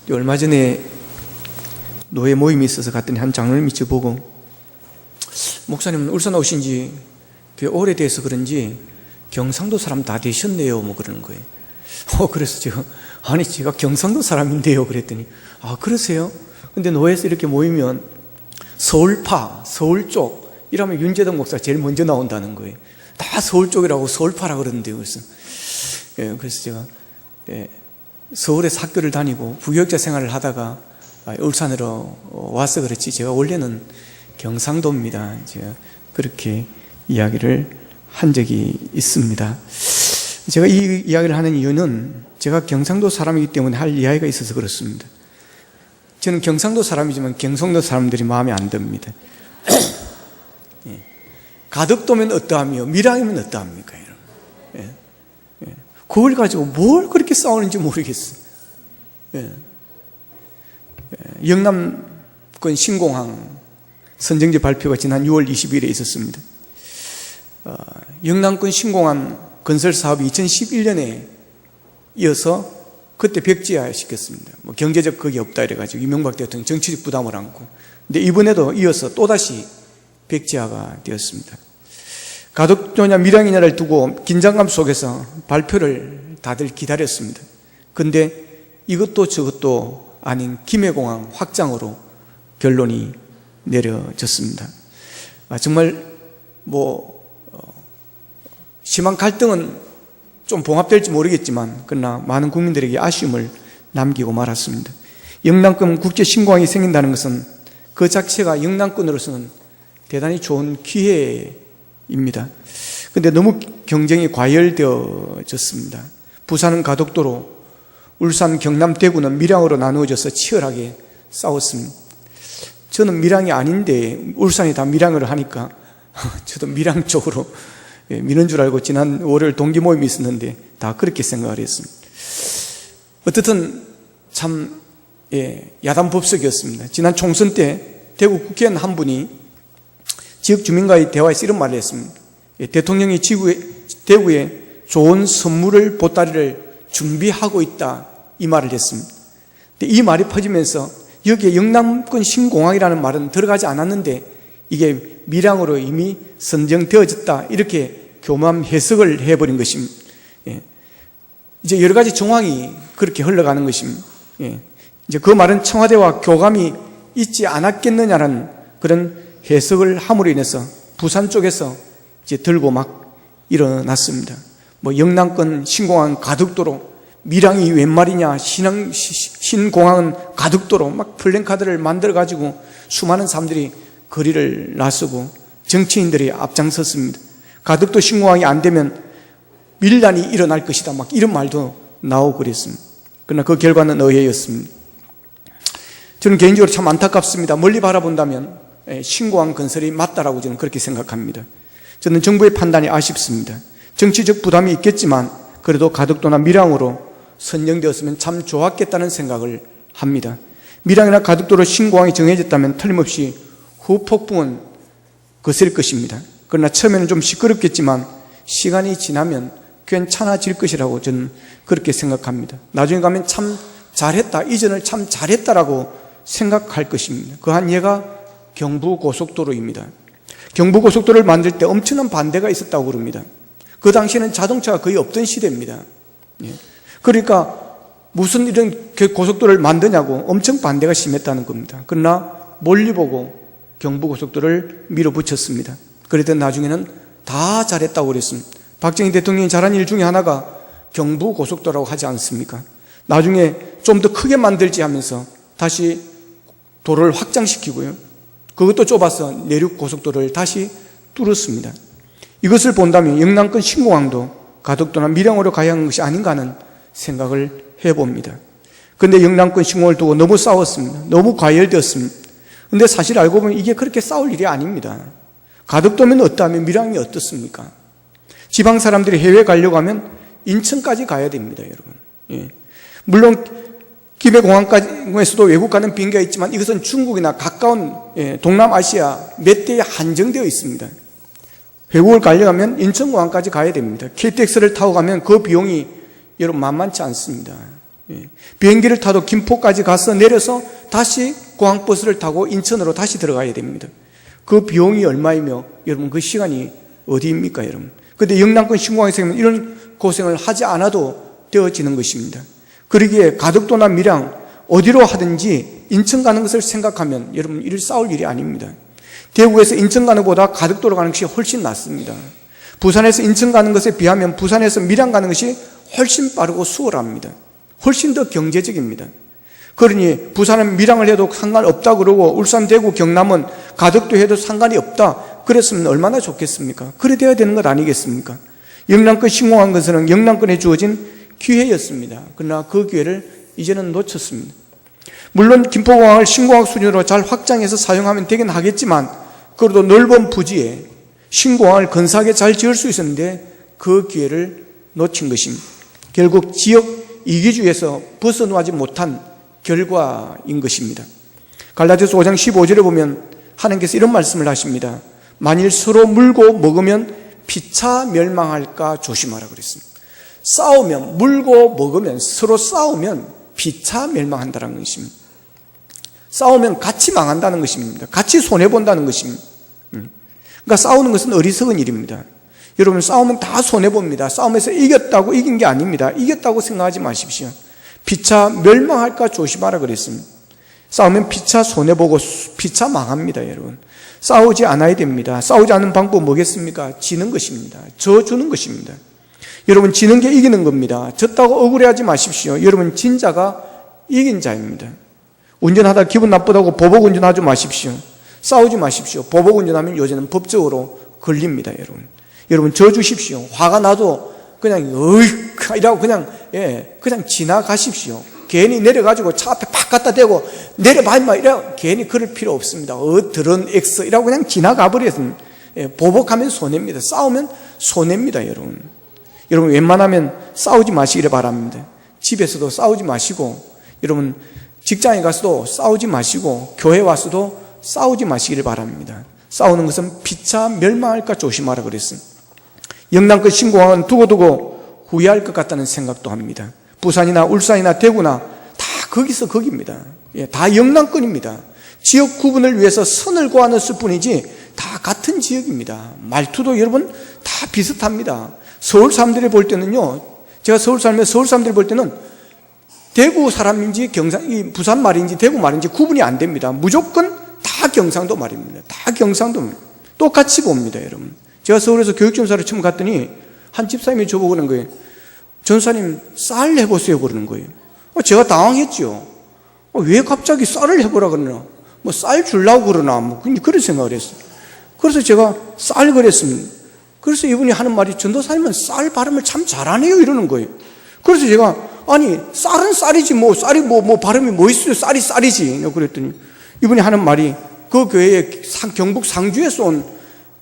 얼마 전에 노예 모임이 있어서 갔더니 한 장로님이 저보고, 목사님은 울산 오신 지 꽤 오래돼서 그런지 경상도 사람 다 되셨네요, 뭐 그러는 거예요. 그래서 제가, 아니 제가 경상도 사람인데요 그랬더니, 아 그러세요? 근데 노예에서 이렇게 모이면 서울파, 서울 쪽 이러면 윤재덕 목사 제일 먼저 나온다는 거예요. 다 서울 쪽이라고 서울파라 그러는데요. 그래서 제가 서울에서 학교를 다니고 부교육자 생활을 하다가 울산으로 와서 그렇지, 제가 원래는 경상도입니다. 제가 그렇게 이야기를 한 적이 있습니다. 제가 이 이야기를 하는 이유는 제가 경상도 사람이기 때문에 할 이야기가 있어서 그렇습니다. 저는 경상도 사람이지만 경상도 사람들이 마음에 안 듭니다. 가덕도면 어떠하며 밀양이면 어떠합니까? 그걸 가지고 뭘 그렇게 싸우는지 모르겠어요. 영남권 신공항 선정지 발표가 지난 6월 20일에 있었습니다. 영남권 신공항 건설 사업이 2011년에 이어서 그때 벽지화 시켰습니다. 경제적 그게 없다 이래가지고 이명박 대통령 정치적 부담을 안고, 근데 이번에도 이어서 또다시 벽지화가 되었습니다. 가덕도냐 밀양이냐를 두고 긴장감 속에서 발표를 다들 기다렸습니다. 근데 이것도 저것도 아닌 김해공항 확장으로 결론이 내려졌습니다. 정말 심한 갈등은 좀 봉합될지 모르겠지만 그러나 많은 국민들에게 아쉬움을 남기고 말았습니다. 영남권 국제신공항이 생긴다는 것은 그 자체가 영남권으로서는 대단히 좋은 기회입니다. 그런데 너무 경쟁이 과열되어졌습니다. 부산은 가덕도로, 울산, 경남, 대구는 밀양으로 나누어져서 치열하게 싸웠습니다. 저는 밀양이 아닌데 울산이 다 밀양을 하니까 저도 밀양 쪽으로 미는 줄 알고 지난 월요일 동기 모임이 있었는데 다 그렇게 생각을 했습니다. 어떻든 참 야단법석이었습니다. 지난 총선 때 대구 국회의원 한 분이 지역 주민과의 대화에서 이런 말을 했습니다. 대통령이 대구에 좋은 선물을 보따리를 준비하고 있다, 이 말을 했습니다. 근데 이 말이 퍼지면서 여기에 영남권 신공항이라는 말은 들어가지 않았는데 이게 밀양으로 이미 선정되어졌다, 이렇게 교묘한 해석을 해버린 것입니다. 이제 여러 가지 정황이 그렇게 흘러가는 것입니다. 이제 그 말은 청와대와 교감이 있지 않았겠느냐는 그런 해석을 함으로 인해서 부산 쪽에서 이제 들고 막 일어났습니다. 영남권 신공항 가덕도로, 밀양이 웬 말이냐, 신공항은 가덕도로 막 플랜카드를 만들어가지고 수많은 사람들이 거리를 나서고 정치인들이 앞장섰습니다. 가덕도 신공항이 안 되면 밀란이 일어날 것이다, 막 이런 말도 나오고 그랬습니다. 그러나 그 결과는 의외였습니다. 저는 개인적으로 참 안타깝습니다. 멀리 바라본다면 신공항 건설이 맞다라고 저는 그렇게 생각합니다. 저는 정부의 판단이 아쉽습니다. 정치적 부담이 있겠지만 그래도 가덕도나 밀양으로 선정되었으면 참 좋았겠다는 생각을 합니다. 밀양이나 가덕도로 신공항이 정해졌다면 틀림없이 후폭풍은 거셀 것입니다. 그러나 처음에는 좀 시끄럽겠지만 시간이 지나면 괜찮아질 것이라고 저는 그렇게 생각합니다. 나중에 가면 참 잘했다, 이전을 참 잘했다라고 생각할 것입니다. 그 한 예가 경부고속도로입니다. 경부고속도로를 만들 때 엄청난 반대가 있었다고 그럽니다. 그 당시에는 자동차가 거의 없던 시대입니다. 그러니까 무슨 이런 고속도로를 만드냐고 엄청 반대가 심했다는 겁니다. 그러나 멀리 보고 경부고속도로를 밀어붙였습니다. 그랬더니 나중에는 다 잘했다고 그랬습니다. 박정희 대통령이 잘한 일 중에 하나가 경부고속도로라고 하지 않습니까? 나중에 좀 더 크게 만들지 하면서 다시 도로를 확장시키고요, 그것도 좁아서 내륙고속도로를 다시 뚫었습니다. 이것을 본다면 영남권 신공항도 가덕도나 밀양으로 가야 하는 것이 아닌가 하는 생각을 해봅니다. 그런데 영남권 신공항을 두고 너무 싸웠습니다. 너무 과열되었습니다. 그런데 사실 알고 보면 이게 그렇게 싸울 일이 아닙니다. 가덕도면 어떠하면 밀양이 어떻습니까? 지방 사람들이 해외 가려고 하면 인천까지 가야 됩니다, 여러분. 물론 김해공항에서도 외국 가는 비행기가 있지만 이것은 중국이나 가까운 동남아시아 몇 대에 한정되어 있습니다. 외국을 가려면 인천공항까지 가야 됩니다. KTX를 타고 가면 그 비용이 여러분 만만치 않습니다. 비행기를 타도 김포까지 가서 내려서 다시 공항버스를 타고 인천으로 다시 들어가야 됩니다. 그 비용이 얼마이며 여러분 그 시간이 어디입니까 여러분? 그런데 영남권 신공항에 생기면 이런 고생을 하지 않아도 되어지는 것입니다. 그러기에 가덕도나 밀양 어디로 하든지 인천 가는 것을 생각하면 여러분 이를 싸울 일이 아닙니다. 대구에서 인천 가는 것보다 가덕도로 가는 것이 훨씬 낫습니다. 부산에서 인천 가는 것에 비하면 부산에서 밀양 가는 것이 훨씬 빠르고 수월합니다. 훨씬 더 경제적입니다. 그러니 부산은 밀양을 해도 상관없다 그러고 울산, 대구, 경남은 가덕도 해도 상관이 없다 그랬으면 얼마나 좋겠습니까? 그래 돼야 되는 것 아니겠습니까? 영남권 신공항 건설은 영남권에 주어진 기회였습니다. 그러나 그 기회를 이제는 놓쳤습니다. 물론 김포공항을 신공항 수준으로 잘 확장해서 사용하면 되긴 하겠지만 그래도 넓은 부지에 신공항을 근사하게 잘 지을 수 있었는데 그 기회를 놓친 것입니다. 결국 지역 이기주의에서 벗어나지 못한 결과인 것입니다. 갈라디아서 5장 15절에 보면 하나님께서 이런 말씀을 하십니다. 만일 서로 물고 먹으면 피차 멸망할까 조심하라 그랬습니다. 싸우면 물고 먹으면 서로 싸우면 피차 멸망한다는 것입니다. 싸우면 같이 망한다는 것입니다. 같이 손해본다는 것입니다. 그러니까 싸우는 것은 어리석은 일입니다. 여러분 싸우면 다 손해봅니다. 싸움에서 이겼다고 이긴 게 아닙니다. 이겼다고 생각하지 마십시오. 피차 멸망할까 조심하라 그랬습니다. 싸우면 피차 손해보고 피차 망합니다. 여러분 싸우지 않아야 됩니다. 싸우지 않는 방법은 뭐겠습니까? 지는 것입니다. 져주는 것입니다. 여러분 지는 게 이기는 겁니다. 졌다고 억울해하지 마십시오. 여러분 진 자가 이긴 자입니다. 운전하다 기분 나쁘다고 보복 운전하지 마십시오. 싸우지 마십시오. 보복 운전하면 요새는 법적으로 걸립니다. 여러분 져주십시오. 화가 나도 그냥 어이크 이라고 그냥 지나가십시오. 괜히 내려가지고 차 앞에 팍 갖다 대고 내려봐 임마 이라고 괜히 그럴 필요 없습니다. 드런 엑스 이라고 그냥 지나가 버렸습니다. 보복하면 손해입니다. 싸우면 손해입니다. 여러분 웬만하면 싸우지 마시기를 바랍니다. 집에서도 싸우지 마시고 여러분 직장에 가서도 싸우지 마시고 교회 와서도 싸우지 마시기를 바랍니다. 싸우는 것은 피차 멸망할까 조심하라 그랬습니다. 영남권 신공항은 두고두고 후회할 것 같다는 생각도 합니다. 부산이나 울산이나 대구나 다 거기서 거기입니다. 다 영남권입니다. 지역 구분을 위해서 선을 그어놨을 뿐이지 다 같은 지역입니다. 말투도 여러분 다 비슷합니다. 서울 사람들이 볼 때는요, 제가 서울 살면 서울 사람들이 볼 때는 대구 사람인지 부산 말인지 대구 말인지 구분이 안 됩니다. 무조건 다 경상도 말입니다. 다 경상도 똑같이 봅니다. 여러분 제가 서울에서 교육전사를 처음 갔더니 한 집사님이 저보고 그러는 거예요. 전사님 쌀 해보세요 그러는 거예요. 제가 당황했죠. 왜 갑자기 쌀을 해보라 그러나 뭐 쌀 주려고 그러나 뭐 그런 생각을 했어요. 그래서 제가 쌀 그랬습니다. 그래서 이분이 하는 말이 전도사님은 쌀 발음을 참 잘하네요 이러는 거예요. 그래서 제가 아니 쌀은 쌀이지 뭐 쌀이 뭐 발음이 뭐 있어요. 쌀이 쌀이지. 그랬더니 이분이 하는 말이 그 교회에 경북 상주에서 온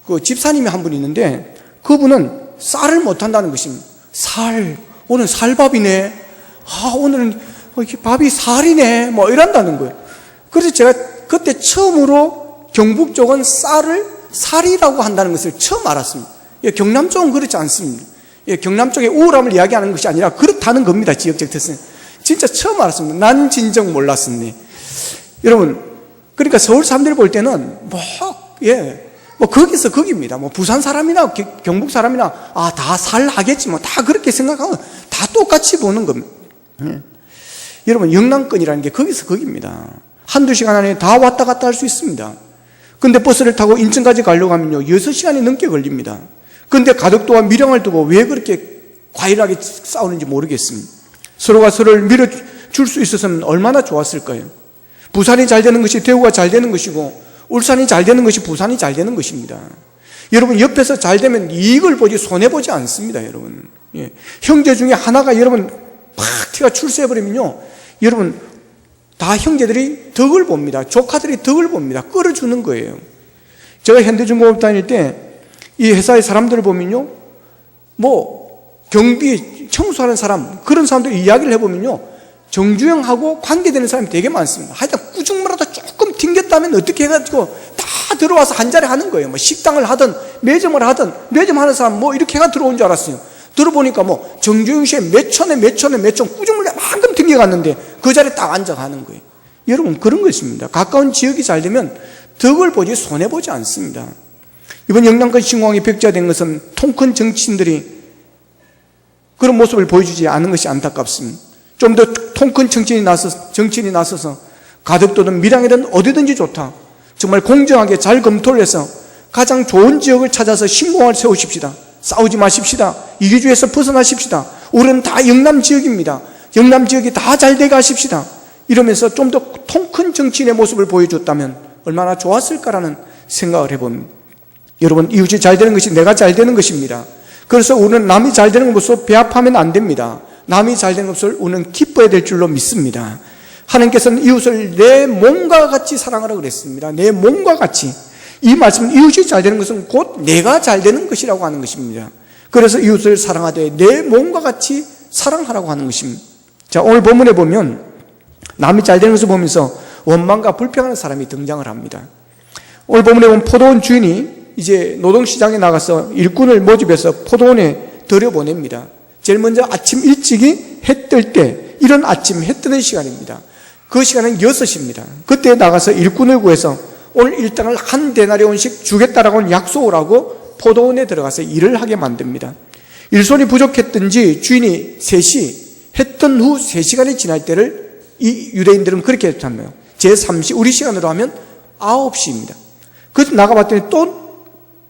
그 집사님이 한 분 있는데 그분은 쌀을 못한다는 것입니다. 오늘 쌀밥이네. 오늘은 밥이 살이네. 뭐 이런다는 거예요. 그래서 제가 그때 처음으로 경북 쪽은 쌀을 살이라고 한다는 것을 처음 알았습니다. 경남 쪽은 그렇지 않습니다. 경남 쪽의 우울함을 이야기하는 것이 아니라 그렇다는 겁니다. 지역적 특성. 진짜 처음 알았습니다. 난 진정 몰랐었네. 여러분, 그러니까 서울 사람들이 볼 때는 뭐 거기서 거기입니다. 뭐 부산 사람이나 경북 사람이나 다 살하겠지 뭐 다 그렇게 생각하면 다 똑같이 보는 겁니다. 여러분 영남권이라는 게 거기서 거기입니다. 한두 시간 안에 다 왔다 갔다 할 수 있습니다. 근데 버스를 타고 인천까지 가려고 하면요 6시간이 넘게 걸립니다. 근데 가덕도와 밀양을 두고 왜 그렇게 과일하게 싸우는지 모르겠습니다. 서로가 서로를 밀어줄 수 있었으면 얼마나 좋았을까요? 부산이 잘 되는 것이 대구가 잘 되는 것이고 울산이 잘 되는 것이 부산이 잘 되는 것입니다. 여러분 옆에서 잘 되면 이익을 보지 손해보지 않습니다. 여러분 형제 중에 하나가 여러분 팍 티가 출세해버리면요 여러분 다 형제들이 덕을 봅니다. 조카들이 덕을 봅니다. 끌어주는 거예요. 제가 현대중공업 다닐 때 이 회사의 사람들을 보면요 뭐 경비 청소하는 사람 그런 사람들 이야기를 해보면요 정주영하고 관계되는 사람이 되게 많습니다. 하여튼 꾸중무라도 조금 튕겼다면 어떻게 해가지고 다 들어와서 한 자리 하는 거예요. 뭐 식당을 하든 매점을 하든 매점 하는 사람 이렇게 해가 들어온 줄 알았어요. 들어보니까 정주영 씨의 몇 촌에 몇 촌에 몇 촌 꾸중무라 만큼 튕겨 옮겨갔는데 그 자리에 딱 앉아가는 거예요. 여러분, 그런 것입니다. 가까운 지역이 잘 되면 덕을 보지 손해보지 않습니다. 이번 영남권 신공항이 벽지화된 것은 통 큰 정치인들이 그런 모습을 보여주지 않은 것이 안타깝습니다. 좀 더 통 큰 정치인이 나서서 가덕도든 밀양이든 어디든지 좋다, 정말 공정하게 잘 검토를 해서 가장 좋은 지역을 찾아서 신공항을 세우십시다. 싸우지 마십시다. 이기주의에서 벗어나십시다. 우리는 다 영남 지역입니다. 영남 지역이 다 잘 되게 하십시다. 이러면서 좀 더 통 큰 정치인의 모습을 보여줬다면 얼마나 좋았을까라는 생각을 해봅니다. 여러분, 이웃이 잘 되는 것이 내가 잘 되는 것입니다. 그래서 우리는 남이 잘 되는 것으로 배합하면 안 됩니다. 남이 잘 되는 것을 우리는 기뻐해야 될 줄로 믿습니다. 하나님께서는 이웃을 내 몸과 같이 사랑하라고 그랬습니다. 내 몸과 같이. 이 말씀은 이웃이 잘 되는 것은 곧 내가 잘 되는 것이라고 하는 것입니다. 그래서 이웃을 사랑하되 내 몸과 같이 사랑하라고 하는 것입니다. 자, 오늘 본문에 보면 남이 잘 되는 것을 보면서 원망과 불평하는 사람이 등장을 합니다. 오늘 본문에 보면 포도원 주인이 이제 노동시장에 나가서 일꾼을 모집해서 포도원에 들여보냅니다. 제일 먼저 아침 일찍이 해 뜰 때, 이런 아침 해 뜨는 시간입니다. 그 시간은 6시입니다. 그때 나가서 일꾼을 구해서 오늘 일당을 한 데나리온씩 주겠다라고 약속을 하고 포도원에 들어가서 일을 하게 만듭니다. 일손이 부족했든지 주인이 3시, 해 뜬 후 3시간이 지날 때를 이 유대인들은 그렇게 했잖아요. 제3시, 우리 시간으로 하면 9시입니다. 그래서 나가봤더니 또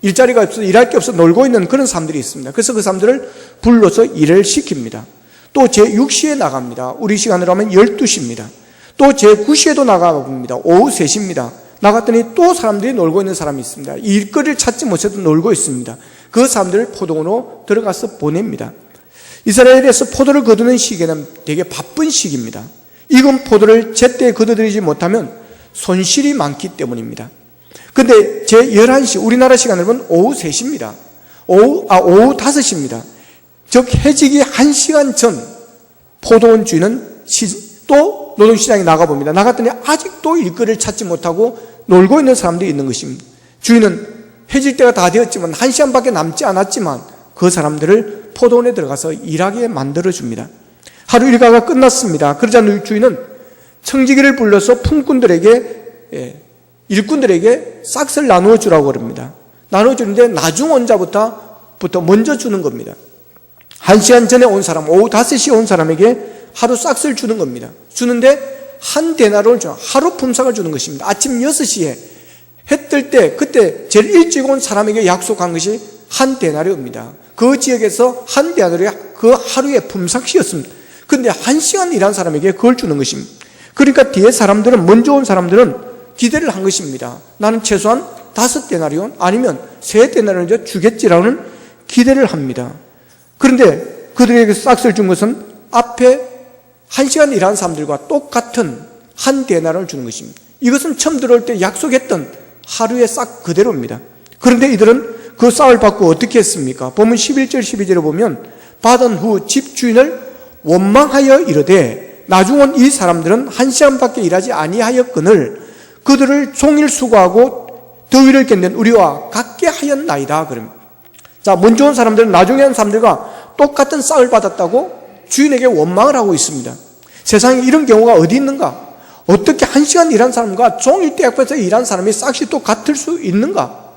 일자리가 없어서 일할 게 없어 놀고 있는 그런 사람들이 있습니다. 그래서 그 사람들을 불러서 일을 시킵니다. 또 제6시에 나갑니다. 우리 시간으로 하면 12시입니다. 또 제9시에도 나가봅니다. 오후 3시입니다. 나갔더니 또 사람들이 놀고 있는 사람이 있습니다. 일거리를 찾지 못해도 놀고 있습니다. 그 사람들을 포도원으로 들어가서 보냅니다. 이스라엘에서 포도를 거두는 시기에는 되게 바쁜 시기입니다. 익은 포도를 제때 거둬들이지 못하면 손실이 많기 때문입니다. 근데 제11시, 우리나라 시간으로 보면 오후 3시입니다. 오후 5시입니다. 즉 해지기 1시간 전 포도원 주인은 또 노동시장에 나가봅니다. 나갔더니 아직도 일거리를 찾지 못하고 놀고 있는 사람들이 있는 것입니다. 주인은 해질 때가 다 되었지만 1시간밖에 남지 않았지만 그 사람들을 포도원에 들어가서 일하게 만들어줍니다. 하루 일과가 끝났습니다. 그러자 주인은 청지기를 불러서 품꾼들에게, 일꾼들에게 싹을 나누어 주라고 그럽니다. 나누어 주는데 나중 온 자부터 먼저 주는 겁니다. 1시간 전에 온 사람, 오후 5시에 온 사람에게 하루 싹을 주는 겁니다. 주는데 한 데나리온을 줘, 하루 품삯을 주는 것입니다. 아침 6시에 해 뜰 때, 그때 제일 일찍 온 사람에게 약속한 것이 한 데나리온입니다. 그 지역에서 한 데나리온이 그 하루의 품삯이었습니다. 그런데 1시간 일한 사람에게 그걸 주는 것입니다. 그러니까 뒤에 사람들은, 먼저 온 사람들은 기대를 한 것입니다. 나는 최소한 5데나리온 아니면 3데나리온 주겠지라는 기대를 합니다. 그런데 그들에게 싹을 준 것은 앞에 1시간 일한 사람들과 똑같은 한 데나리온을 주는 것입니다. 이것은 처음 들어올 때 약속했던 하루의 싹 그대로입니다. 그런데 이들은 그 싹을 받고 어떻게 했습니까? 보면 11절 12절에 보면 받은 후 집주인을 원망하여 이르되 나중 온 이 사람들은 1시간밖에 일하지 아니하였거늘 그들을 종일 수고하고 더위를 견딘 우리와 같게 하였나이다. 그럽니다. 자, 먼저 온 사람들은 나중에 온 사람들과 똑같은 싹을 받았다고 주인에게 원망을 하고 있습니다. 세상에 이런 경우가 어디 있는가? 어떻게 1시간 일한 사람과 종일 때 앞에서 일한 사람이 싹이 또 같을 수 있는가?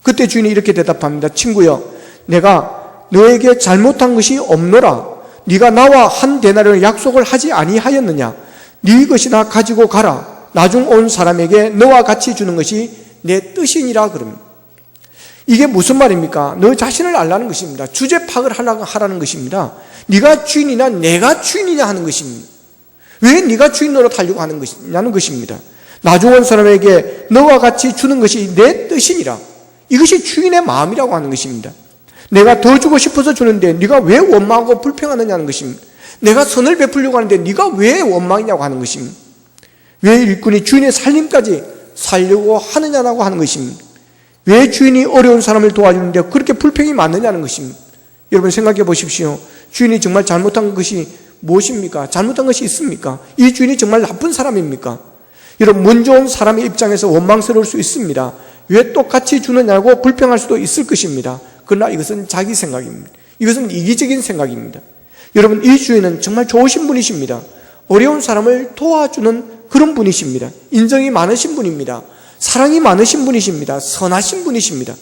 그때 주인이 이렇게 대답합니다. 친구여, 내가 너에게 잘못한 것이 없노라. 네가 나와 한 데나리온을 약속을 하지 아니하였느냐? 네 것이나 가지고 가라. 나중 온 사람에게 너와 같이 주는 것이 내 뜻이니라. 그럽니다. 이게 무슨 말입니까? 너 자신을 알라는 것입니다. 주제 파악을 하라는 것입니다. 네가 주인이냐 내가 주인이냐 하는 것입니다. 왜 네가 주인 노릇하려고 하는 것이냐는 것입니다. 나중 온 사람에게 너와 같이 주는 것이 내 뜻이니라. 이것이 주인의 마음이라고 하는 것입니다. 내가 더 주고 싶어서 주는데 네가 왜 원망하고 불평하느냐는 것입니다. 내가 선을 베풀려고 하는데 네가 왜 원망이냐고 하는 것입니다. 왜 일꾼이 주인의 살림까지 살려고 하느냐고 하는 것입니다. 왜 주인이 어려운 사람을 도와주는데 그렇게 불평이 많느냐는 것입니다. 여러분 생각해 보십시오. 주인이 정말 잘못한 것이 무엇입니까? 잘못한 것이 있습니까? 이 주인이 정말 나쁜 사람입니까? 여러분 먼저 온 사람의 입장에서 원망스러울 수 있습니다. 왜 똑같이 주느냐고 불평할 수도 있을 것입니다. 그러나 이것은 자기 생각입니다. 이것은 이기적인 생각입니다. 여러분 이 주인은 정말 좋으신 분이십니다. 어려운 사람을 도와주는 그런 분이십니다. 인정이 많으신 분입니다. 사랑이 많으신 분이십니다. 선하신 분이십니다.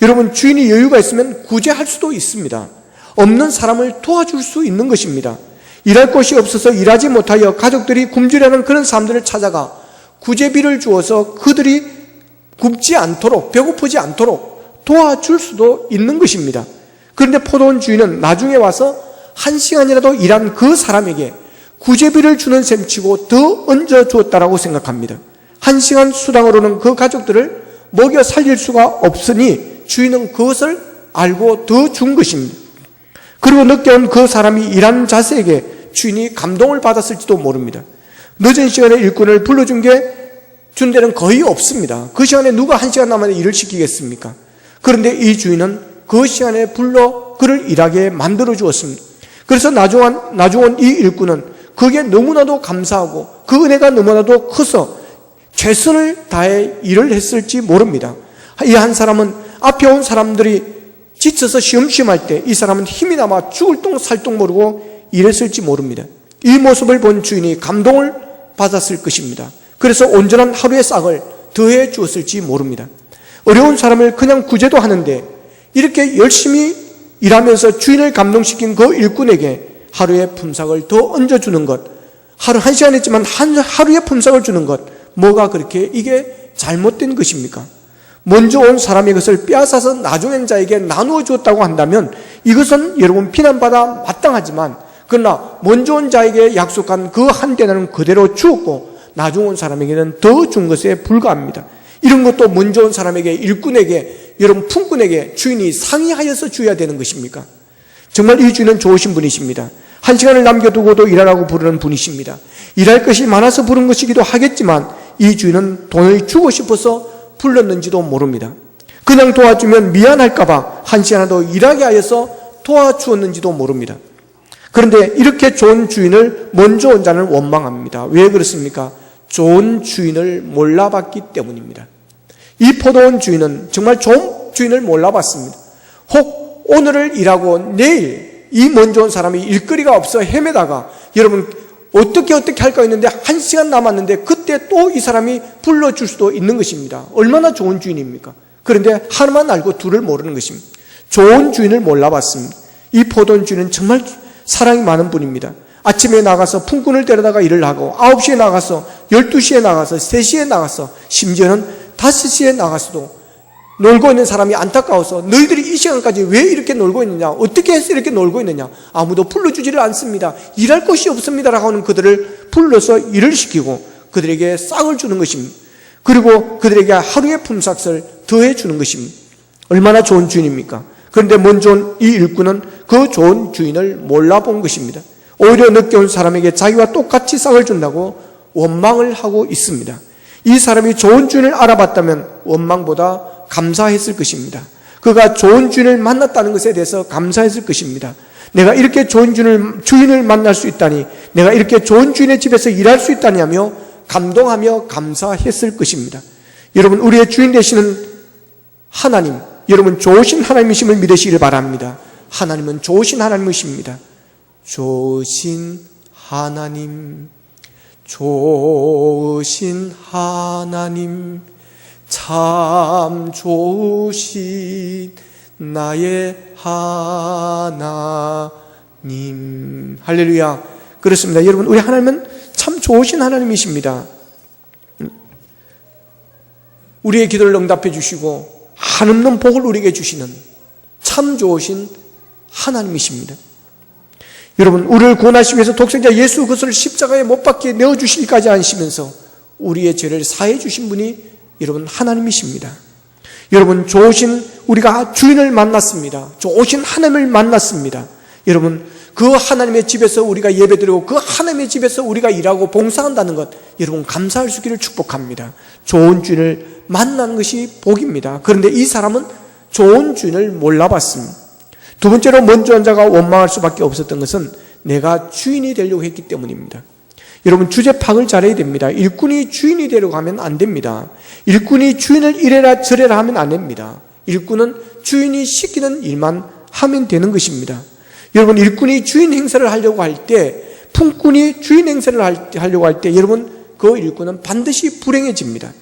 여러분, 주인이 여유가 있으면 구제할 수도 있습니다. 없는 사람을 도와줄 수 있는 것입니다. 일할 곳이 없어서 일하지 못하여 가족들이 굶주려는 그런 사람들을 찾아가 구제비를 주어서 그들이 굶지 않도록, 배고프지 않도록 도와줄 수도 있는 것입니다. 그런데 포도원 주인은 나중에 와서 1시간이라도 일한 그 사람에게 구제비를 주는 셈치고 더 얹어 주었다라고 생각합니다. 1시간 수당으로는 그 가족들을 먹여 살릴 수가 없으니 주인은 그것을 알고 더 준 것입니다. 그리고 늦게 온 그 사람이 일하는 자세에게 주인이 감동을 받았을지도 모릅니다. 늦은 시간에 일꾼을 불러준 데는 거의 없습니다. 그 시간에 누가 1시간 남았는데 일을 시키겠습니까? 그런데 이 주인은 그 시간에 불러 그를 일하게 만들어 주었습니다. 그래서 나중 온 이 일꾼은 그게 너무나도 감사하고 그 은혜가 너무나도 커서 최선을 다해 일을 했을지 모릅니다. 이 한 사람은 앞에 온 사람들이 지쳐서 쉬엄쉬엄할 때 이 사람은 힘이 남아 죽을 똥 살 똥 모르고 일했을지 모릅니다. 이 모습을 본 주인이 감동을 받았을 것입니다. 그래서 온전한 하루의 싹을 더해 주었을지 모릅니다. 어려운 사람을 그냥 구제도 하는데 이렇게 열심히 일하면서 주인을 감동시킨 그 일꾼에게 하루의 품삯을 더 얹어주는 것, 하루 1시간 했지만 하루의 품삯을 주는 것, 뭐가 그렇게 이게 잘못된 것입니까? 먼저 온 사람의 것을 빼앗아서 나중에 온 자에게 나누어 주었다고 한다면 이것은 여러분 비난받아 마땅하지만, 그러나 먼저 온 자에게 약속한 그 한 데나는 그대로 주었고 나중 온 사람에게는 더 준 것에 불과합니다. 이런 것도 먼저 온 사람에게, 일꾼에게, 여러분 품꾼에게 주인이 상의하여서 줘야 되는 것입니까? 정말 이 주인은 좋으신 분이십니다. 1시간을 남겨두고도 일하라고 부르는 분이십니다. 일할 것이 많아서 부른 것이기도 하겠지만 이 주인은 돈을 주고 싶어서 불렀는지도 모릅니다. 그냥 도와주면 미안할까봐 1시간이라도 일하게 하여서 도와주었는지도 모릅니다. 그런데 이렇게 좋은 주인을 먼저 온 자는 원망합니다. 왜 그렇습니까? 좋은 주인을 몰라봤기 때문입니다. 이 포도원 주인은 정말 좋은 주인을 몰라봤습니다. 혹 오늘을 일하고 내일 이 먼저 온 사람이 일거리가 없어 헤매다가 여러분 어떻게 할까 했는데 1시간 남았는데 그때 또 이 사람이 불러줄 수도 있는 것입니다. 얼마나 좋은 주인입니까? 그런데 하나만 알고 둘을 모르는 것입니다. 좋은 주인을 몰라봤습니다. 이 포도원 주인은 정말 사랑이 많은 분입니다. 아침에 나가서 품꾼을 데려다가 일을 하고 9시에 나가서 12시에 나가서 3시에 나가서 심지어는 5시에 나가서도 놀고 있는 사람이 안타까워서 너희들이 이 시간까지 왜 이렇게 놀고 있느냐, 어떻게 해서 이렇게 놀고 있느냐, 아무도 불러주지를 않습니다, 일할 것이 없습니다라고 하는 그들을 불러서 일을 시키고 그들에게 싹을 주는 것입니다. 그리고 그들에게 하루의 품삯을 더해 주는 것입니다. 얼마나 좋은 주인입니까? 그런데 먼저 온 이 일꾼은 그 좋은 주인을 몰라본 것입니다. 오히려 늦게 온 사람에게 자기와 똑같이 싹을 준다고 원망을 하고 있습니다. 이 사람이 좋은 주인을 알아봤다면 원망보다 감사했을 것입니다. 그가 좋은 주인을 만났다는 것에 대해서 감사했을 것입니다. 내가 이렇게 좋은 주인을 만날 수 있다니, 내가 이렇게 좋은 주인의 집에서 일할 수 있다니 하며 감동하며 감사했을 것입니다. 여러분, 우리의 주인 되시는 하나님, 여러분 좋으신 하나님이심을 믿으시길 바랍니다. 하나님은 좋으신 하나님이십니다. 좋으신 하나님, 좋으신 하나님, 참 좋으신 나의 하나님. 할렐루야. 그렇습니다. 여러분, 우리 하나님은 참 좋으신 하나님이십니다. 우리의 기도를 응답해 주시고 한없는 복을 우리에게 주시는 참 좋으신 하나님이십니다. 여러분, 우리를 구원하시기 위해서 독생자 예수 그리스도를 십자가에 못 박게 내어주시기까지 하시면서 우리의 죄를 사해 주신 분이 여러분 하나님이십니다. 여러분, 좋으신 우리가 주인을 만났습니다. 좋으신 하나님을 만났습니다. 여러분, 그 하나님의 집에서 우리가 예배드리고 그 하나님의 집에서 우리가 일하고 봉사한다는 것, 여러분 감사할 수 있기를 축복합니다. 좋은 주인을 만나는 것이 복입니다. 그런데 이 사람은 좋은 주인을 몰라봤습니다. 두 번째로 먼저 온 자가 원망할 수밖에 없었던 것은 내가 주인이 되려고 했기 때문입니다. 여러분, 주제 파악을 잘해야 됩니다. 일꾼이 주인이 되려고 하면 안 됩니다. 일꾼이 주인을 이래라 저래라 하면 안 됩니다. 일꾼은 주인이 시키는 일만 하면 되는 것입니다. 여러분, 일꾼이 주인 행세를 하려고 할 때 품꾼이 주인 행세를 하려고 할 때 여러분 그 일꾼은 반드시 불행해집니다.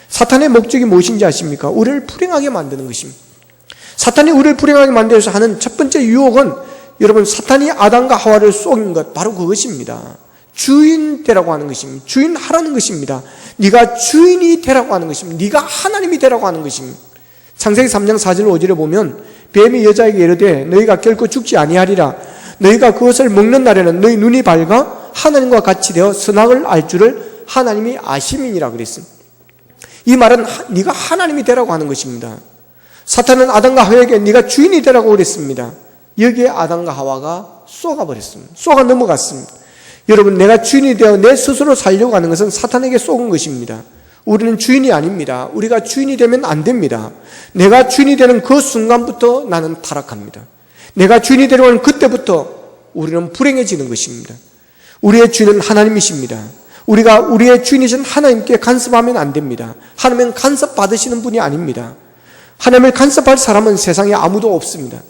사탄의 목적이 무엇인지 아십니까? 우리를 불행하게 만드는 것입니다. 사탄이 우리를 불행하게 만들어서 하는 첫 번째 유혹은 여러분 사탄이 아담과 하와를 속인 것 바로 그것입니다. 주인 되라고 하는 것입니다. 주인 하라는 것입니다. 네가 주인이 되라고 하는 것입니다. 네가 하나님이 되라고 하는 것입니다. 창세기 3장 4절 5절에 보면 뱀이 여자에게 이르되 너희가 결코 죽지 아니하리라. 너희가 그것을 먹는 날에는 너희 눈이 밝아 하나님과 같이 되어 선악을 알 줄을 하나님이 아심이니라 그랬습니다. 이 말은 네가 하나님이 되라고 하는 것입니다. 사탄은 아담과 하와에게 네가 주인이 되라고 그랬습니다. 여기에 아담과 하와가 쏘가버렸습니다. 쏘가 넘어갔습니다. 여러분 내가 주인이 되어 내 스스로 살려고 하는 것은 사탄에게 쏘은 것입니다. 우리는 주인이 아닙니다. 우리가 주인이 되면 안 됩니다. 내가 주인이 되는 그 순간부터 나는 타락합니다. 내가 주인이 되려고 하는 그때부터 우리는 불행해지는 것입니다. 우리의 주인은 하나님이십니다. 우리가 우리의 주인이신 하나님께 간섭하면 안 됩니다. 하나님은 간섭 받으시는 분이 아닙니다. 하나님을 간섭할 사람은 세상에 아무도 없습니다.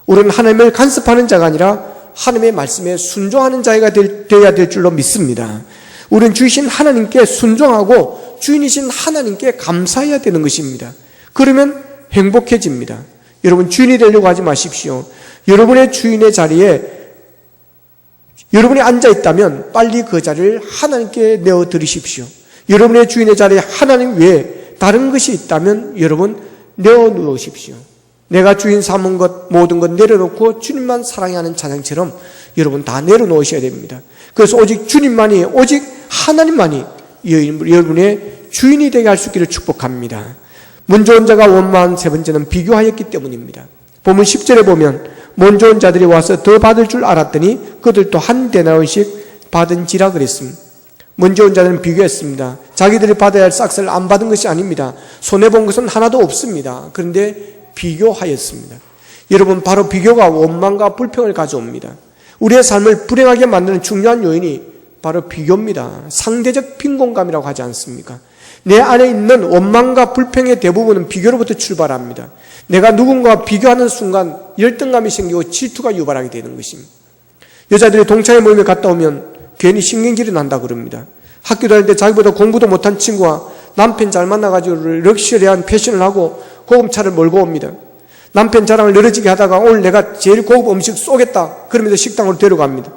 우리는 하나님을 간섭하는 자가 아니라 하나님의 말씀에 순종하는 자가 되어야 될 줄로 믿습니다. 우리는 주이신 하나님께 순종하고 주인이신 하나님께 감사해야 되는 것입니다. 그러면 행복해집니다. 여러분 주인이 되려고 하지 마십시오. 여러분의 주인의 자리에 여러분이 앉아있다면 빨리 그 자리를 하나님께 내어드리십시오. 여러분의 주인의 자리에 하나님 외에 다른 것이 있다면 여러분 내어놓으십시오. 내가 주인 삼은 것 모든 것 내려놓고 주님만 사랑하는 찬양처럼 여러분 다 내려놓으셔야 됩니다. 그래서 오직 주님만이 오직 하나님만이 여러분의 주인이 되게 할 수 있기를 축복합니다. 먼저 온 자가 원망한 세 번째는 비교하였기 때문입니다. 본문 10절에 보면 먼저 온 자들이 와서 더 받을 줄 알았더니 그들도 한 데나리씩 받은지라 그랬습니다. 먼저 온 자들은 비교했습니다. 자기들이 받아야 할 싹스를 안 받은 것이 아닙니다. 손해본 것은 하나도 없습니다. 그런데 비교하였습니다. 여러분 바로 비교가 원망과 불평을 가져옵니다. 우리의 삶을 불행하게 만드는 중요한 요인이 바로 비교입니다. 상대적 빈곤감이라고 하지 않습니까? 내 안에 있는 원망과 불평의 대부분은 비교로부터 출발합니다. 내가 누군가와 비교하는 순간 열등감이 생기고 질투가 유발하게 되는 것입니다. 여자들이 동창회 모임에 갔다 오면 괜히 신경질이 난다 그럽니다. 학교 다닐 때 자기보다 공부도 못한 친구와 남편 잘 만나가지고 럭셔리한 패션을 하고 고급 차를 몰고 옵니다. 남편 자랑을 늘어지게 하다가 오늘 내가 제일 고급 음식 쏘겠다 그러면서 식당으로 데려갑니다.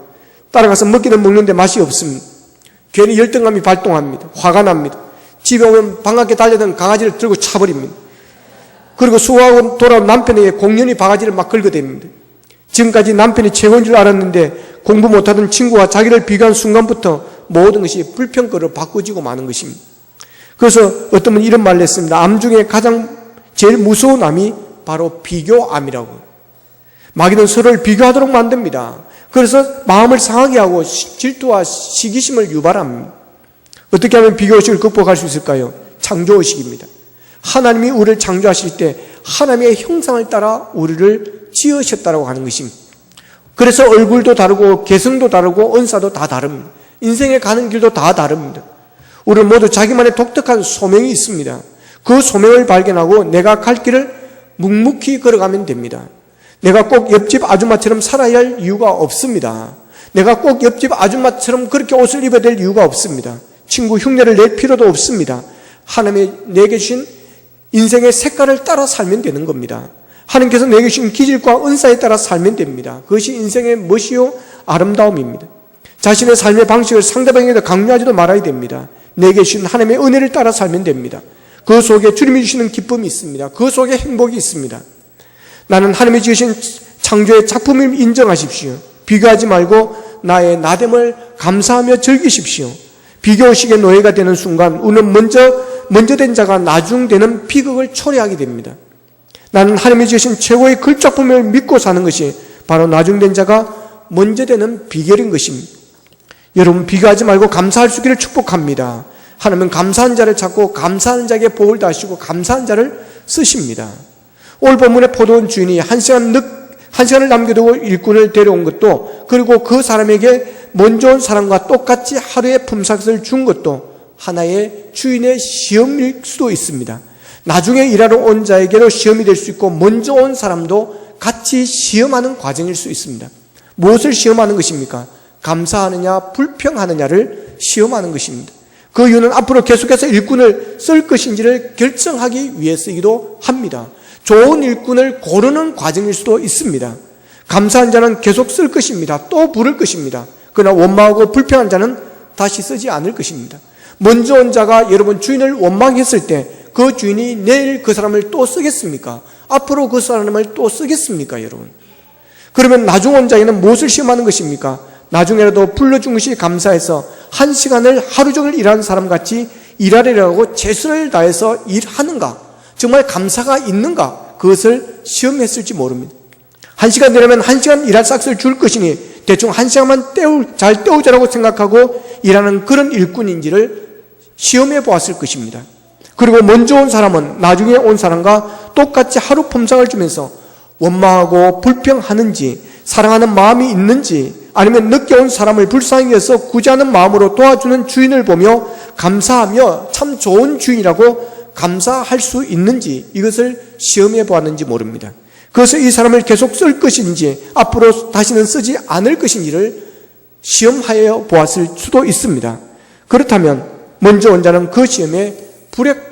따라가서 먹기는 먹는데 맛이 없습니다. 괜히 열등감이 발동합니다. 화가 납니다. 집에 오면 방앗개 달려든 강아지를 들고 차버립니다. 그리고 수고하고 돌아온 남편에게 공연히 바가지를 막 긁어댑니다. 지금까지 남편이 최고인 줄 알았는데 공부 못하던 친구와 자기를 비교한 순간부터 모든 것이 불평거리로 바꾸지고 마는 것입니다. 그래서 어떤 분이 이런 말을 했습니다. 암 중에 가장 제일 무서운 암이 바로 비교암이라고. 마귀는 서로를 비교하도록 만듭니다. 그래서 마음을 상하게 하고 질투와 시기심을 유발합니다. 어떻게 하면 비교의식을 극복할 수 있을까요? 창조의식입니다. 하나님이 우리를 창조하실 때 하나님의 형상을 따라 우리를 지으셨다고 하는 것입니다. 그래서 얼굴도 다르고 개성도 다르고 은사도 다 다릅니다. 인생에 가는 길도 다 다릅니다. 우리는 모두 자기만의 독특한 소명이 있습니다. 그 소명을 발견하고 내가 갈 길을 묵묵히 걸어가면 됩니다. 내가 꼭 옆집 아줌마처럼 살아야 할 이유가 없습니다. 내가 꼭 옆집 아줌마처럼 그렇게 옷을 입어야 될 이유가 없습니다. 친구 흉내를 낼 필요도 없습니다. 하나님이 내게 주신 인생의 색깔을 따라 살면 되는 겁니다. 하나님께서 내게 주신 기질과 은사에 따라 살면 됩니다. 그것이 인생의 멋이요 아름다움입니다. 자신의 삶의 방식을 상대방에게 강요하지도 말아야 됩니다. 내게 주신 하나님의 은혜를 따라 살면 됩니다. 그 속에 주님이 주시는 기쁨이 있습니다. 그 속에 행복이 있습니다. 나는 하나님이 지으신 창조의 작품을 인정하십시오. 비교하지 말고 나의 나됨을 감사하며 즐기십시오. 비교의식의 노예가 되는 순간 우리는 먼저 된 자가 나중 되는 비극을 초래하게 됩니다. 나는 하나님이 지으신 최고의 글작품을 믿고 사는 것이 바로 나중 된 자가 먼저 되는 비결인 것입니다. 여러분 비교하지 말고 감사할 수 있기를 축복합니다. 하나님은 감사한 자를 찾고 감사하는 자에게 복을 다하시고 감사한 자를 쓰십니다. 오늘 본문의 포도원 주인이 한 시간을 남겨두고 일꾼을 데려온 것도 그리고 그 사람에게 먼저 온 사람과 똑같이 하루의 품삯을 준 것도 하나의 주인의 시험일 수도 있습니다. 나중에 일하러 온 자에게도 시험이 될 수 있고 먼저 온 사람도 같이 시험하는 과정일 수 있습니다. 무엇을 시험하는 것입니까? 감사하느냐 불평하느냐를 시험하는 것입니다. 그 이유는 앞으로 계속해서 일꾼을 쓸 것인지를 결정하기 위해서이기도 합니다. 좋은 일꾼을 고르는 과정일 수도 있습니다. 감사한 자는 계속 쓸 것입니다. 또 부를 것입니다. 그러나 원망하고 불평한 자는 다시 쓰지 않을 것입니다. 먼저 온 자가 여러분 주인을 원망했을 때 그 주인이 내일 그 사람을 또 쓰겠습니까? 앞으로 그 사람을 또 쓰겠습니까, 여러분? 그러면 나중 온 자에는 무엇을 시험하는 것입니까? 나중에라도 불러준 것이 감사해서 1시간을 하루 종일 일하는 사람같이 일하려고 최선을 다해서 일하는가? 정말 감사가 있는가? 그것을 시험했을지 모릅니다. 1시간 되려면 1시간 일할 싹을 줄 것이니 대충 1시간만 잘 때우자라고 생각하고 일하는 그런 일꾼인지를 시험해 보았을 것입니다. 그리고 먼저 온 사람은 나중에 온 사람과 똑같이 하루 품삯을 주면서 원망하고 불평하는지 사랑하는 마음이 있는지 아니면 늦게 온 사람을 불쌍히 여서 구제하는 마음으로 도와주는 주인을 보며 감사하며 참 좋은 주인이라고 감사할 수 있는지 이것을 시험해 보았는지 모릅니다. 그래서 이 사람을 계속 쓸 것인지 앞으로 다시는 쓰지 않을 것인지를 시험하여 보았을 수도 있습니다. 그렇다면 먼저 온 자는 그 시험에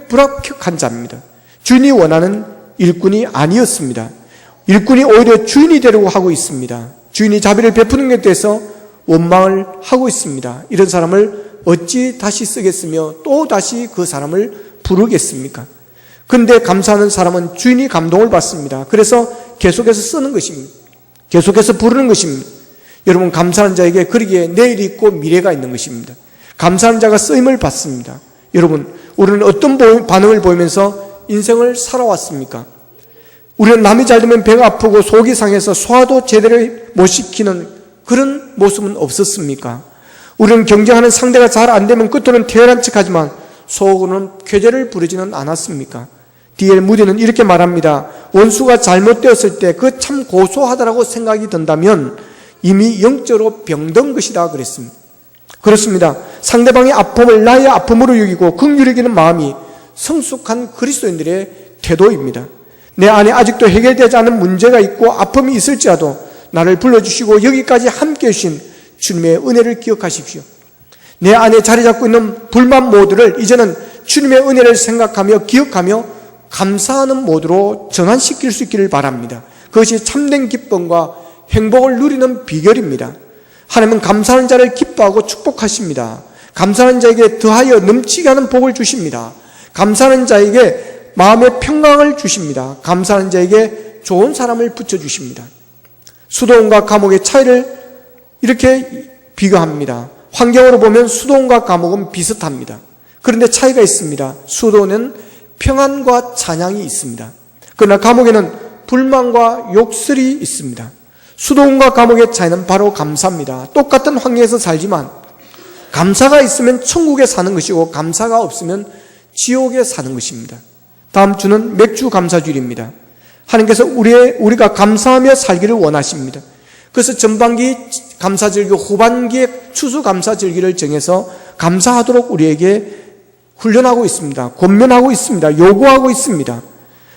불합격한 자입니다. 주인이 원하는 일꾼이 아니었습니다. 일꾼이 오히려 주인이 되려고 하고 있습니다. 주인이 자비를 베푸는 것에 대해서 원망을 하고 있습니다. 이런 사람을 어찌 다시 쓰겠으며 또 다시 그 사람을 부르겠습니까? 그런데 감사하는 사람은 주인이 감동을 받습니다. 그래서 계속해서 쓰는 것입니다. 계속해서 부르는 것입니다. 여러분, 감사하는 자에게 그러기에 내일이 있고 미래가 있는 것입니다. 감사하는 자가 쓰임을 받습니다. 여러분, 우리는 어떤 반응을 보이면서 인생을 살아왔습니까? 우리는 남이 잘 되면 배가 아프고 속이 상해서 소화도 제대로 못 시키는 그런 모습은 없었습니까? 우리는 경쟁하는 상대가 잘 안 되면 끝으로는 태연한 척하지만 속으로는 쾌재를 부르지는 않았습니까? D.L. 무디는 이렇게 말합니다. 원수가 잘못되었을 때 그 참 고소하다라고 생각이 든다면 이미 영적으로 병든 것이다 그랬습니다. 그렇습니다. 상대방의 아픔을 나의 아픔으로 여기고 긍휼히 여기는 마음이 성숙한 그리스도인들의 태도입니다. 내 안에 아직도 해결되지 않은 문제가 있고 아픔이 있을지라도 나를 불러주시고 여기까지 함께해 주신 주님의 은혜를 기억하십시오. 내 안에 자리 잡고 있는 불만 모두를 이제는 주님의 은혜를 생각하며 기억하며 감사하는 모드로 전환시킬 수 있기를 바랍니다. 그것이 참된 기쁨과 행복을 누리는 비결입니다. 하나님은 감사하는 자를 기뻐하고 축복하십니다. 감사하는 자에게 더하여 넘치게 하는 복을 주십니다. 감사하는 자에게 마음의 평강을 주십니다. 감사하는 자에게 좋은 사람을 붙여주십니다. 수도원과 감옥의 차이를 이렇게 비교합니다. 환경으로 보면 수도원과 감옥은 비슷합니다. 그런데 차이가 있습니다. 수도원은 평안과 찬양이 있습니다. 그러나 감옥에는 불만과 욕설이 있습니다. 수도원과 감옥의 차이는 바로 감사입니다. 똑같은 환경에서 살지만 감사가 있으면 천국에 사는 것이고 감사가 없으면 지옥에 사는 것입니다. 다음 주는 맥주 감사주일입니다. 하나님께서 우리가 감사하며 살기를 원하십니다. 그래서 전반기 감사절기, 후반기에 추수감사절기를 정해서 감사하도록 우리에게 훈련하고 있습니다. 권면하고 있습니다. 요구하고 있습니다.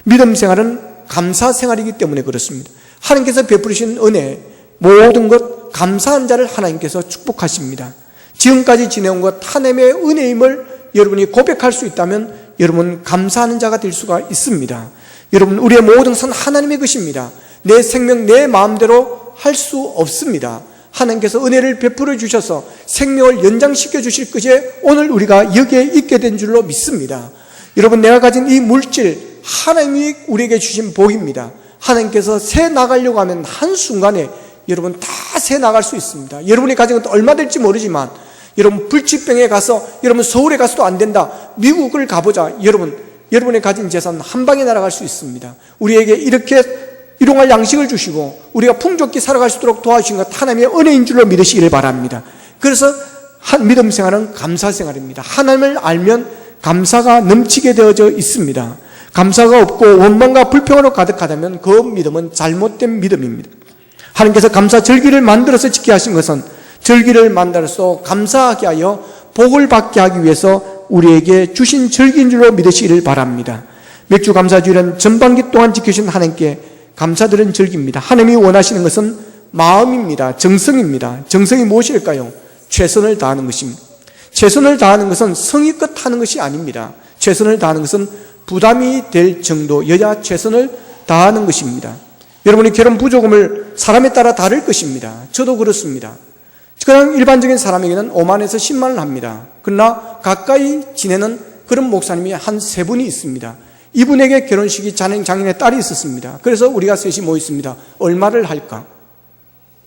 믿음 생활은 감사 생활이기 때문에 그렇습니다. 하나님께서 베푸신 은혜, 모든 것 감사한 자를 하나님께서 축복하십니다. 지금까지 지내온 것 하나님의 은혜임을 여러분이 고백할 수 있다면 여러분 감사하는 자가 될 수가 있습니다. 여러분, 우리의 모든 것은 하나님의 것입니다. 내 생명, 내 마음대로 할 수 없습니다. 하나님께서 은혜를 베풀어 주셔서 생명을 연장시켜 주실 것에 오늘 우리가 여기에 있게 된 줄로 믿습니다. 여러분, 내가 가진 이 물질 하나님이 우리에게 주신 복입니다. 하나님께서 새 나가려고 하면 한순간에 여러분 다 새 나갈 수 있습니다. 여러분이 가진 것도 얼마 될지 모르지만 여러분 불치병에 가서 여러분 서울에 가서도 안 된다, 미국을 가보자, 여러분이 가진 재산 한 방에 날아갈 수 있습니다. 우리에게 이렇게 일용할 양식을 주시고 우리가 풍족히 살아갈 수 있도록 도와주신 것 하나님의 은혜인 줄로 믿으시기를 바랍니다. 그래서 믿음 생활은 감사 생활입니다. 하나님을 알면 감사가 넘치게 되어져 있습니다. 감사가 없고 원망과 불평으로 가득하다면 그 믿음은 잘못된 믿음입니다. 하나님께서 감사 절기를 만들어서 지키게 하신 것은 절기를 만들어서 감사하게 하여 복을 받게 하기 위해서 우리에게 주신 절기인 줄로 믿으시기를 바랍니다. 맥주 감사주일은 전반기 동안 지키신 하나님께 감사드리는 절기입니다. 하나님이 원하시는 것은 마음입니다. 정성입니다. 정성이 무엇일까요? 최선을 다하는 것입니다. 최선을 다하는 것은 성의껏 하는 것이 아닙니다. 최선을 다하는 것은 부담이 될 정도여야 최선을 다하는 것입니다. 여러분이 결혼 부조금을 사람에 따라 다를 것입니다. 저도 그렇습니다. 그냥 일반적인 사람에게는 5만에서 10만 원 합니다. 그러나 가까이 지내는 그런 목사님이 한 3분이 있습니다. 이분에게 결혼식이 장인의 딸이 있었습니다. 그래서 우리가 셋이 모였습니다. 얼마를 할까?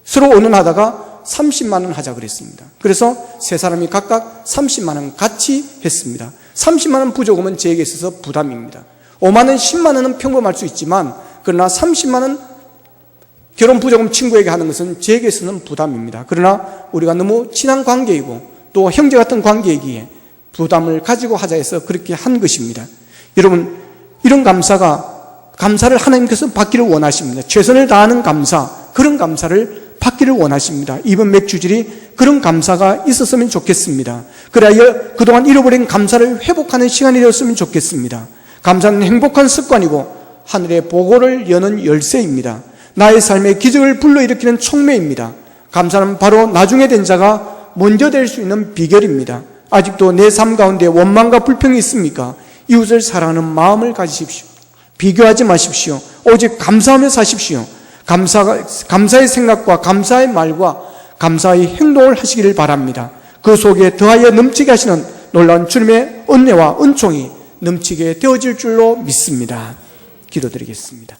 서로 의논하다가 30만 원 하자 그랬습니다. 그래서 세 사람이 각각 30만 원 같이 했습니다. 30만 원 부조금은 저에게 있어서 부담입니다. 5만 원, 10만 원은 평범할 수 있지만 그러나 30만 원 결혼 부조금 친구에게 하는 것은 저에게서는 부담입니다. 그러나 우리가 너무 친한 관계이고 또 형제 같은 관계이기에 부담을 가지고 하자 해서 그렇게 한 것입니다. 여러분, 이런 감사를 하나님께서 받기를 원하십니다. 최선을 다하는 감사, 그런 감사를 받기를 원하십니다. 이번 맥주질이 그런 감사가 있었으면 좋겠습니다. 그래야 그동안 잃어버린 감사를 회복하는 시간이 되었으면 좋겠습니다. 감사는 행복한 습관이고 하늘의 보고를 여는 열쇠입니다. 나의 삶에 기적을 불러일으키는 촉매입니다. 감사는 바로 나중에 된 자가 먼저 될 수 있는 비결입니다. 아직도 내 삶 가운데 원망과 불평이 있습니까? 이웃을 사랑하는 마음을 가지십시오. 비교하지 마십시오. 오직 감사하며 사십시오. 감사의 생각과 감사의 말과 감사의 행동을 하시기를 바랍니다. 그 속에 더하여 넘치게 하시는 놀라운 주님의 은혜와 은총이 넘치게 되어질 줄로 믿습니다. 기도드리겠습니다.